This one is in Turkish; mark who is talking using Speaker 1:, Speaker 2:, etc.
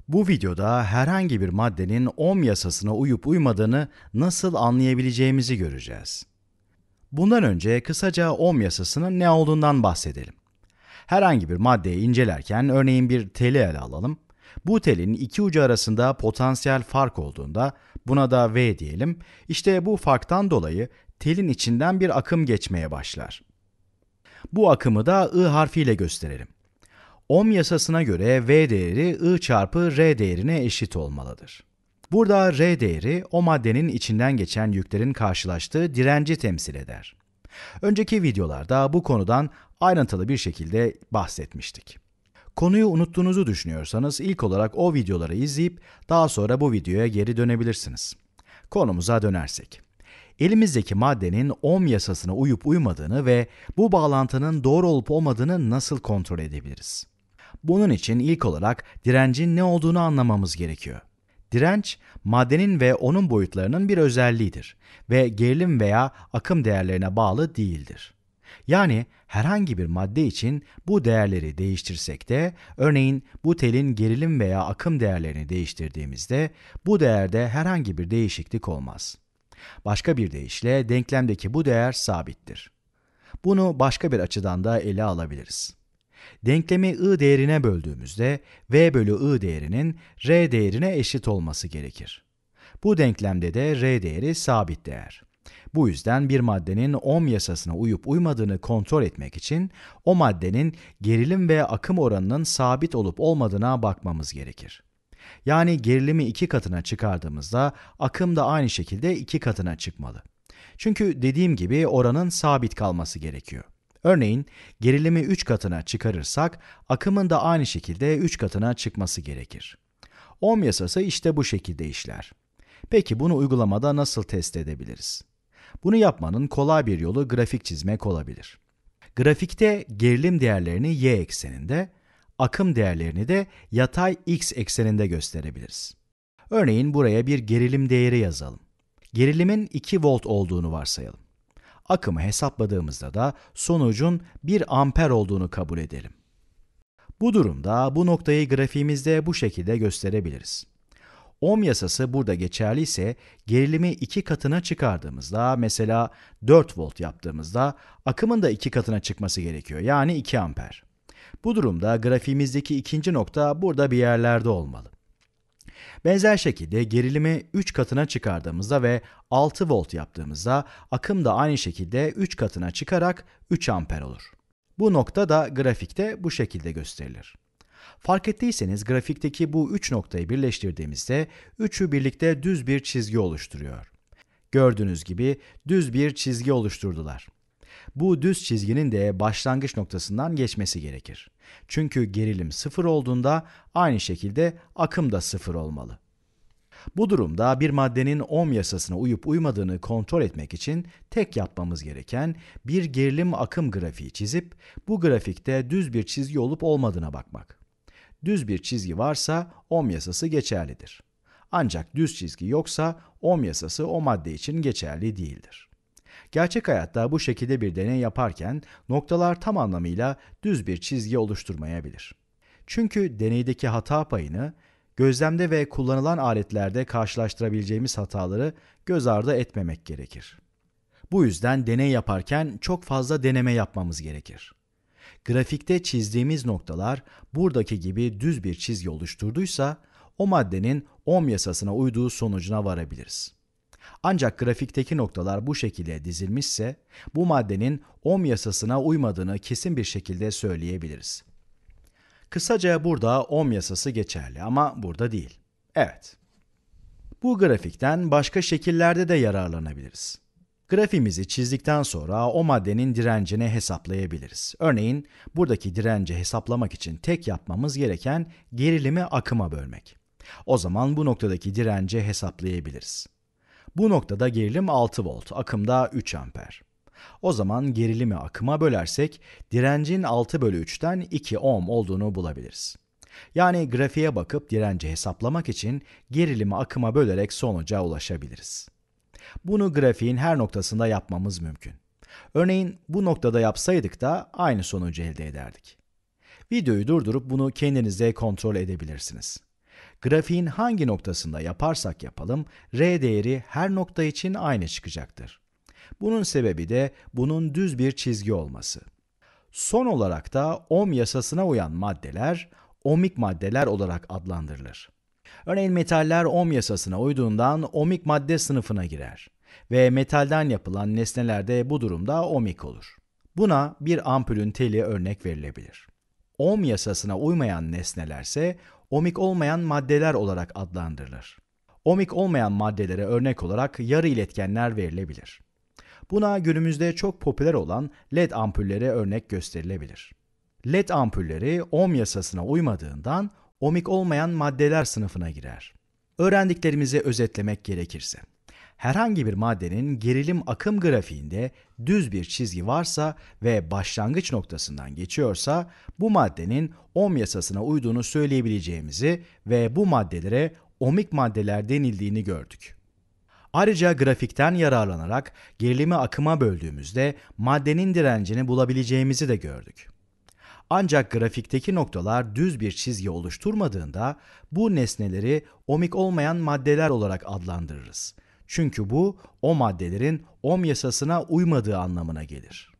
Speaker 1: Bu videoda herhangi bir maddenin Ohm yasasına uyup uymadığını nasıl anlayabileceğimizi göreceğiz. Bundan önce kısaca Ohm yasasının ne olduğundan bahsedelim. Herhangi bir maddeyi incelerken örneğin bir teli ele alalım. Bu telin iki ucu arasında potansiyel fark olduğunda, buna da V diyelim, işte bu farktan dolayı telin içinden bir akım geçmeye başlar. Bu akımı da I harfiyle gösterelim. Ohm yasasına göre V değeri I çarpı R değerine eşit olmalıdır. Burada R değeri o maddenin içinden geçen yüklerin karşılaştığı direnci temsil eder. Önceki videolarda bu konudan ayrıntılı bir şekilde bahsetmiştik. Konuyu unuttuğunuzu düşünüyorsanız ilk olarak o videoları izleyip daha sonra bu videoya geri dönebilirsiniz. Konumuza dönersek. Elimizdeki maddenin Ohm yasasına uyup uymadığını ve bu bağlantının doğru olup olmadığını nasıl kontrol edebiliriz? Bunun için ilk olarak direncin ne olduğunu anlamamız gerekiyor. Direnç, maddenin ve onun boyutlarının bir özelliğidir ve gerilim veya akım değerlerine bağlı değildir. Yani herhangi bir madde için bu değerleri değiştirsek de, örneğin bu telin gerilim veya akım değerlerini değiştirdiğimizde bu değerde herhangi bir değişiklik olmaz. Başka bir deyişle denklemdeki bu değer sabittir. Bunu başka bir açıdan da ele alabiliriz. Denklemi I değerine böldüğümüzde V bölü I değerinin R değerine eşit olması gerekir. Bu denklemde de R değeri sabit değer. Bu yüzden bir maddenin Ohm yasasına uyup uymadığını kontrol etmek için o maddenin gerilim ve akım oranının sabit olup olmadığına bakmamız gerekir. Yani gerilimi 2 katına çıkardığımızda akım da aynı şekilde 2 katına çıkmalı. Çünkü dediğim gibi oranın sabit kalması gerekiyor. Örneğin gerilimi 3 katına çıkarırsak akımın da aynı şekilde 3 katına çıkması gerekir. Ohm yasası işte bu şekilde işler. Peki bunu uygulamada nasıl test edebiliriz? Bunu yapmanın kolay bir yolu grafik çizmek olabilir. Grafikte gerilim değerlerini y ekseninde, akım değerlerini de yatay x ekseninde gösterebiliriz. Örneğin buraya bir gerilim değeri yazalım. Gerilimin 2 volt olduğunu varsayalım. Akımı hesapladığımızda da sonucun 1 amper olduğunu kabul edelim. Bu durumda bu noktayı grafiğimizde bu şekilde gösterebiliriz. Ohm yasası burada geçerli ise gerilimi 2 katına çıkardığımızda, mesela 4 volt yaptığımızda akımın da 2 katına çıkması gerekiyor, yani 2 amper. Bu durumda grafiğimizdeki ikinci nokta burada bir yerlerde olmalı. Benzer şekilde gerilimi 3 katına çıkardığımızda ve 6 volt yaptığımızda akım da aynı şekilde 3 katına çıkarak 3 amper olur. Bu nokta da grafikte bu şekilde gösterilir. Fark ettiyseniz grafikteki bu 3 noktayı birleştirdiğimizde üçü birlikte düz bir çizgi oluşturuyor. Gördüğünüz gibi düz bir çizgi oluşturdular. Bu düz çizginin de başlangıç noktasından geçmesi gerekir. Çünkü gerilim 0 olduğunda aynı şekilde akım da 0 olmalı. Bu durumda bir maddenin Ohm yasasına uyup uymadığını kontrol etmek için tek yapmamız gereken bir gerilim akım grafiği çizip bu grafikte düz bir çizgi olup olmadığına bakmak. Düz bir çizgi varsa Ohm yasası geçerlidir. Ancak düz çizgi yoksa Ohm yasası o madde için geçerli değildir. Gerçek hayatta bu şekilde bir deney yaparken noktalar tam anlamıyla düz bir çizgi oluşturmayabilir. Çünkü deneydeki hata payını gözlemde ve kullanılan aletlerde karşılaştırabileceğimiz hataları göz ardı etmemek gerekir. Bu yüzden deney yaparken çok fazla deneme yapmamız gerekir. Grafikte çizdiğimiz noktalar buradaki gibi düz bir çizgi oluşturduysa o maddenin Ohm yasasına uyduğu sonucuna varabiliriz. Ancak grafikteki noktalar bu şekilde dizilmişse bu maddenin Ohm yasasına uymadığını kesin bir şekilde söyleyebiliriz. Kısaca burada Ohm yasası geçerli ama burada değil. Evet. Bu grafikten başka şekillerde de yararlanabiliriz. Grafiğimizi çizdikten sonra o maddenin direncini hesaplayabiliriz. Örneğin buradaki direnci hesaplamak için tek yapmamız gereken gerilimi akıma bölmek. O zaman bu noktadaki direnci hesaplayabiliriz. Bu noktada gerilim 6 volt, akım da 3 amper. O zaman gerilimi akıma bölersek direncin 6 bölü 3'ten 2 ohm olduğunu bulabiliriz. Yani grafiğe bakıp direnci hesaplamak için gerilimi akıma bölerek sonuca ulaşabiliriz. Bunu grafiğin her noktasında yapmamız mümkün. Örneğin bu noktada yapsaydık da aynı sonucu elde ederdik. Videoyu durdurup bunu kendinize kontrol edebilirsiniz. Grafiğin hangi noktasında yaparsak yapalım, R değeri her nokta için aynı çıkacaktır. Bunun sebebi de bunun düz bir çizgi olması. Son olarak da Ohm yasasına uyan maddeler, ohmik maddeler olarak adlandırılır. Örneğin metaller Ohm yasasına uyduğundan ohmik madde sınıfına girer ve metalden yapılan nesneler de bu durumda ohmik olur. Buna bir ampulün teli örnek verilebilir. Ohm yasasına uymayan nesnelerse ohmik olmayan maddeler olarak adlandırılır. Ohmik olmayan maddelere örnek olarak yarı iletkenler verilebilir. Buna günümüzde çok popüler olan LED ampullere örnek gösterilebilir. LED ampulleri Ohm yasasına uymadığından ohmik olmayan maddeler sınıfına girer. Öğrendiklerimizi özetlemek gerekirse, herhangi bir maddenin gerilim akım grafiğinde düz bir çizgi varsa ve başlangıç noktasından geçiyorsa, bu maddenin Ohm yasasına uyduğunu söyleyebileceğimizi ve bu maddelere ohmik maddeler denildiğini gördük. Ayrıca grafikten yararlanarak gerilimi akıma böldüğümüzde maddenin direncini bulabileceğimizi de gördük. Ancak grafikteki noktalar düz bir çizgi oluşturmadığında bu nesneleri ohmik olmayan maddeler olarak adlandırırız. Çünkü bu o maddelerin Ohm yasasına uymadığı anlamına gelir.